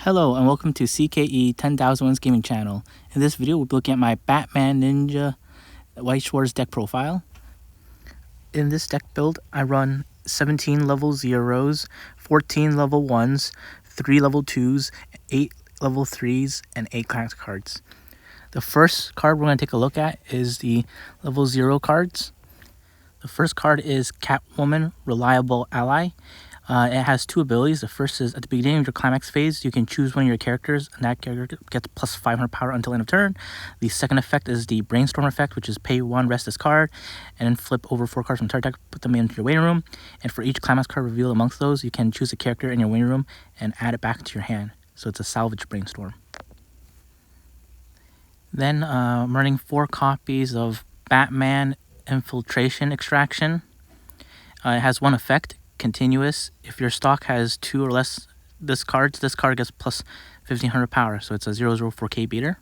Hello and welcome to CKE 10,001's gaming channel. In this video we'll be looking at my Batman Ninja Weiss Schwarz deck profile. In this deck build I run 17 level 0s, 14 level 1s, 3 level 2s, 8 level 3s, and 8 class cards. The first card we're going to take a look at is the level 0 cards. The first card is Catwoman, Reliable Ally. It has two abilities. The first is at the beginning of your climax phase, you can choose one of your characters, and that character gets plus 500 power until end of turn. The second effect is the Brainstorm effect, which is pay 1, rest this card, and then flip over 4 cards from target deck, put them into your waiting room. And for each climax card revealed amongst those, you can choose a character in your waiting room and add it back to your hand. So it's a salvage Brainstorm. Then I'm running 4 copies of Batman Infiltration Extraction. It has one effect. Continuous. If your stock has 2 or less this card gets plus 1500 power, so it's a 004k beater.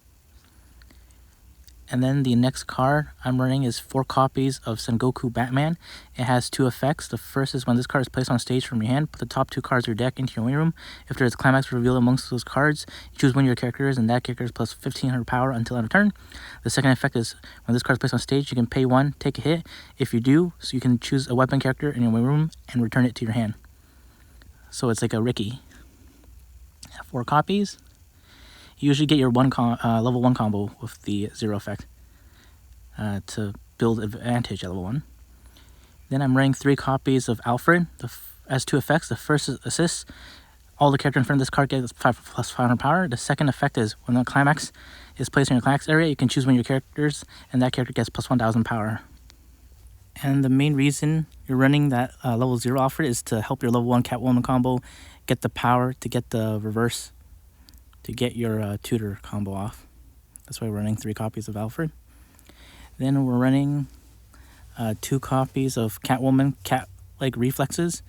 And then the next card I'm running is 4 copies of Sengoku Batman. It has 2 effects. The first is when this card is placed on stage from your hand, put the top 2 cards of your deck into your waiting room. If there is climax revealed amongst those cards, you choose one of your characters, and that character is plus 1500 power until end of turn. The second effect is when this card is placed on stage, you can pay 1, take a hit. If you do, so you can choose a weapon character in your waiting room and return it to your hand. So it's like a Ricky. 4 copies. You usually get your level 1 combo with the 0 effect to build advantage at level 1. Then I'm running 3 copies of Alfred. Has 2 effects. The first is assist. All the character in front of this card gets plus 500 power. The second effect is when the climax is placed in your climax area, you can choose one of your characters, and that character gets plus 1000 power. And the main reason you're running that level 0 Alfred is to help your level 1 Catwoman combo get the power to get the reverse, to get your tutor combo off. That's why we're running 3 copies of Alfred. Then we're running 2 copies of Catwoman, cat-like reflexes.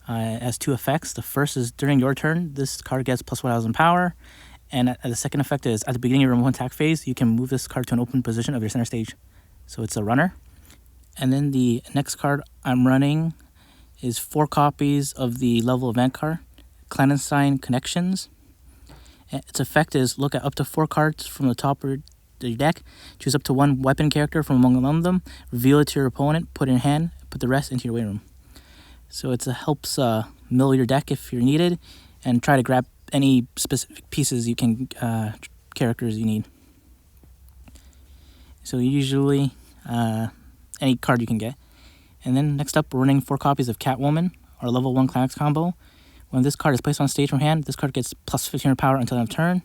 It has 2 effects. The first is during your turn, this card gets plus 1000 power. And the second effect is at the beginning of your remote attack phase, you can move this card to an open position of your center stage. So it's a runner. And then the next card I'm running is 4 copies of the level event card, Clandestine Connections. Its effect is look at up to 4 cards from the top of your deck, choose up to 1 weapon character from among them, reveal it to your opponent, put it in hand, put the rest into your waiting room. So it helps mill your deck if you're needed, and try to grab any specific pieces you can, characters you need. So usually any card you can get. And then next up, we're running 4 copies of Catwoman, our level 1 climax combo. When this card is placed on stage from hand, this card gets plus 1500 power until end of turn.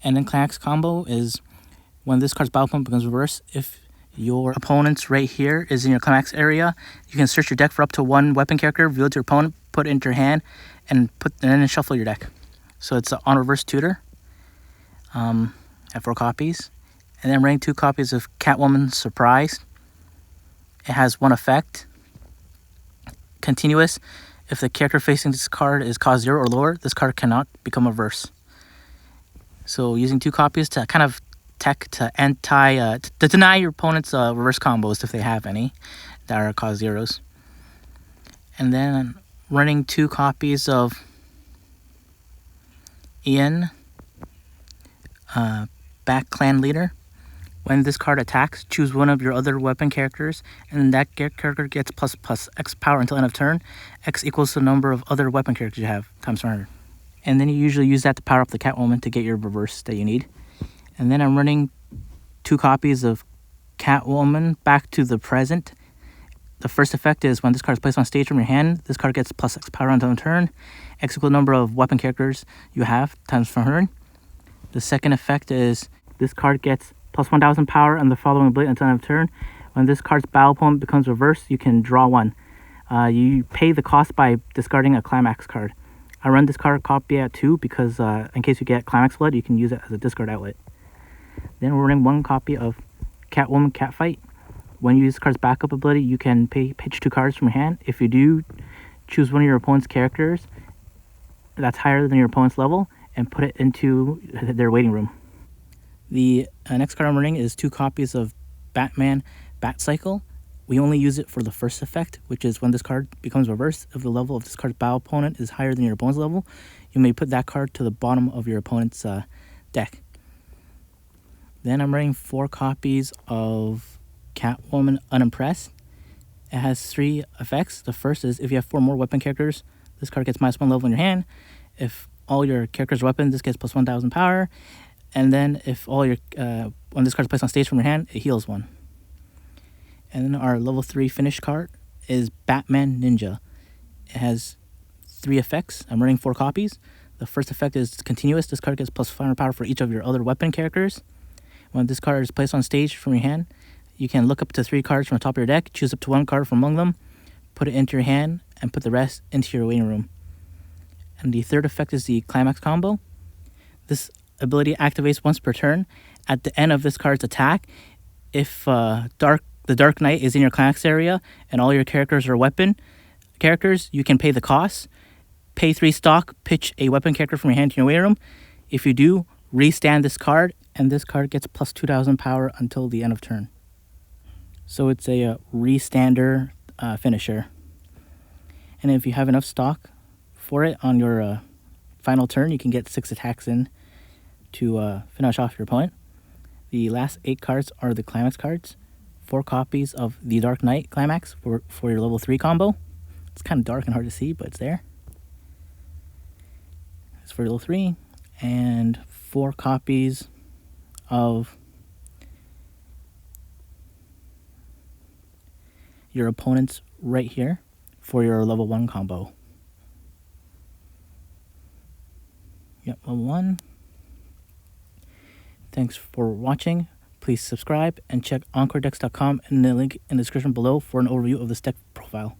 And then climax combo is when this card's battle point becomes reverse. If your opponent's right here is in your climax area, you can search your deck for up to 1 weapon character, reveal it to your opponent, put it into your hand, and then shuffle your deck. So it's an on reverse tutor. At 4 copies. And then I'm running 2 copies of Catwoman Surprise. It has 1 effect. Continuous. If the character facing this card is cost 0 or lower, this card cannot become reverse. So using 2 copies to kind of tech to to deny your opponent's reverse combos if they have any that are cost 0s. And then I'm running 2 copies of Ian, Back Clan Leader. When this card attacks, choose one of your other weapon characters, and that character gets plus X power until end of turn. X equals the number of other weapon characters you have, times 100. And then you usually use that to power up the Catwoman to get your reverse that you need. And then I'm running 2 copies of Catwoman Back to the Present. The first effect is when this card is placed on stage from your hand, this card gets plus X power until end of turn. X equals the number of weapon characters you have, times 100. The second effect is this card gets plus 1000 power and the following ability until end of turn. When this card's battle point becomes reversed, you can draw 1. You pay the cost by discarding a climax card. I run this card copy at 2 because in case you get climax blood, you can use it as a discard outlet. Then we're running 1 copy of Catwoman Catfight. When you use this card's backup ability, you can pitch 2 cards from your hand. If you do, choose one of your opponent's characters that's higher than your opponent's level and put it into their waiting room. The next card I'm running is 2 copies of Batman Bat Cycle. we only use it for the first effect, which is when this card becomes reversed. If the level of this card's battle opponent is higher than your opponent's level, you may put that card to the bottom of your opponent's deck. Then I'm running 4 copies of Catwoman Unimpressed. It has 3 effects. The first is if you have 4 more weapon characters, this card gets -1 level in your hand. If all your characters are weapons, this gets plus 1000 power. And then if all your when this card is placed on stage from your hand, it heals 1. And then our level 3 finish card is Batman Ninja. It has 3 effects. I'm running 4 copies. The first effect is continuous. This card gets plus 500 power for each of your other weapon characters. When this card is placed on stage from your hand, you can look up to 3 cards from the top of your deck, choose up to 1 card from among them, put it into your hand, and put the rest into your waiting room. And the third effect is the Climax combo. This ability activates once per turn. At the end of this card's attack, if the Dark Knight is in your Climax area and all your characters are weapon characters, you can pay the cost. Pay 3 stock, pitch a weapon character from your hand to your waiting room. If you do, restand this card, and this card gets plus 2000 power until the end of turn. So it's a restander finisher. And if you have enough stock for it on your final turn, you can get 6 attacks in to finish off your opponent. The last 8 cards are the Climax cards. 4 copies of the Dark Knight Climax for your level 3 combo. It's kind of dark and hard to see, but it's there. It's for level 3. And 4 copies of your opponent's right here for your level 1 combo. Yep, level 1. Thanks for watching. Please subscribe and check EncoreDecks.com and the link in the description below for an overview of this deck profile.